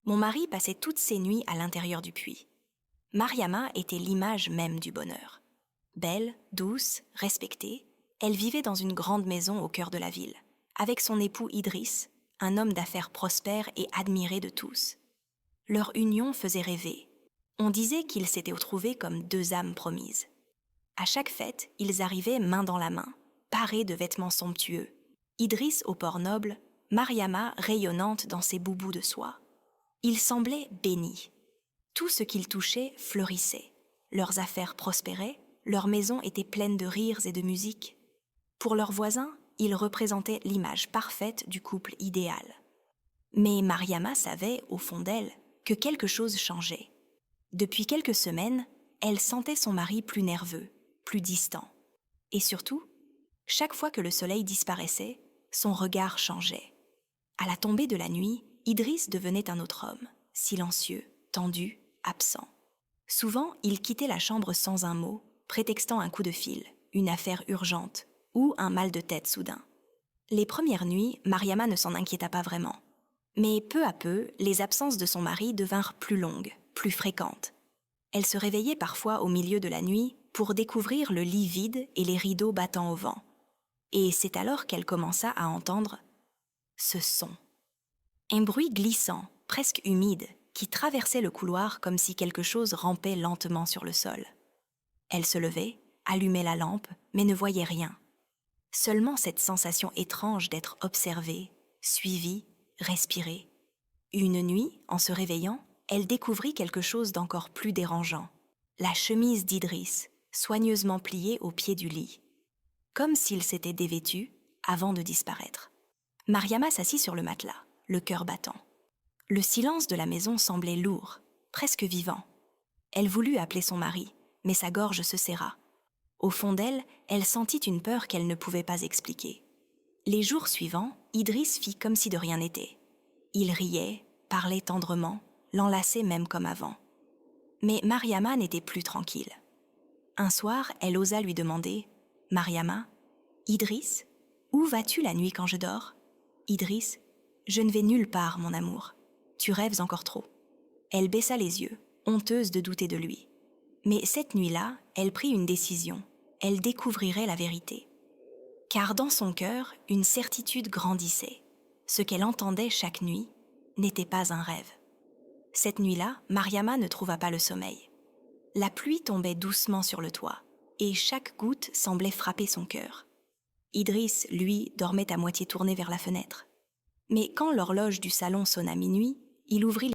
Mon mari passait toutes ses nuits à l'intérieur du puits. Mariama était l'image même du bonheur. Belle, douce, respectée, elle vivait dans une grande maison au cœur de la ville, avec son époux Idriss, un homme d'affaires prospère et admiré de tous. Leur union faisait rêver. On disait qu'ils s'étaient retrouvés comme deux âmes promises. À chaque fête, ils arrivaient main dans la main, parés de vêtements somptueux. Idriss au port noble, Mariama rayonnante dans ses boubous de soie. Ils semblaient bénis. Tout ce qu'ils touchaient fleurissait. Leurs affaires prospéraient, leurs maisons étaient pleines de rires et de musique. Pour leurs voisins, ils représentaient l'image parfaite du couple idéal. Mais Mariama savait, au fond d'elle, que quelque chose changeait. Depuis quelques semaines, elle sentait son mari plus nerveux, plus distant. Et surtout, chaque fois que le soleil disparaissait, son regard changeait. À la tombée de la nuit, Idriss devenait un autre homme, silencieux, tendu, absent. Souvent, il quittait la chambre sans un mot, prétextant un coup de fil, une affaire urgente ou un mal de tête soudain. Les premières nuits, Mariama ne s'en inquiéta pas vraiment. Mais peu à peu, les absences de son mari devinrent plus longues, plus fréquentes. Elle se réveillait parfois au milieu de la nuit pour découvrir le lit vide et les rideaux battant au vent. Et c'est alors qu'elle commença à entendre ce son. Un bruit glissant, presque humide, qui traversait le couloir comme si quelque chose rampait lentement sur le sol. Elle se levait, allumait la lampe, mais ne voyait rien. Seulement cette sensation étrange d'être observée, suivie, respirée. Une nuit, en se réveillant, elle découvrit quelque chose d'encore plus dérangeant. La chemise d'Idriss, soigneusement pliée au pied du lit. Comme s'il s'était dévêtu avant de disparaître. Mariama s'assit sur le matelas, le cœur battant. Le silence de la maison semblait lourd, presque vivant. Elle voulut appeler son mari, mais sa gorge se serra. Au fond d'elle, elle sentit une peur qu'elle ne pouvait pas expliquer. Les jours suivants, Idriss fit comme si de rien n'était. Il riait, parlait tendrement, l'enlaçait même comme avant. Mais Mariama n'était plus tranquille. Un soir, elle osa lui demander « Mariama, Idriss, où vas-tu la nuit quand je dors ?»« Idriss, je ne vais nulle part, mon amour. Tu rêves encore trop. » Elle baissa les yeux, honteuse de douter de lui. Mais cette nuit-là, elle prit une décision. Elle découvrirait la vérité. Car dans son cœur, une certitude grandissait. Ce qu'elle entendait chaque nuit n'était pas un rêve. Cette nuit-là, Mariama ne trouva pas le sommeil. La pluie tombait doucement sur le toit, et chaque goutte semblait frapper son cœur. Idriss, lui, dormait à moitié tourné vers la fenêtre. Mais quand l'horloge du salon sonna minuit, il ouvrit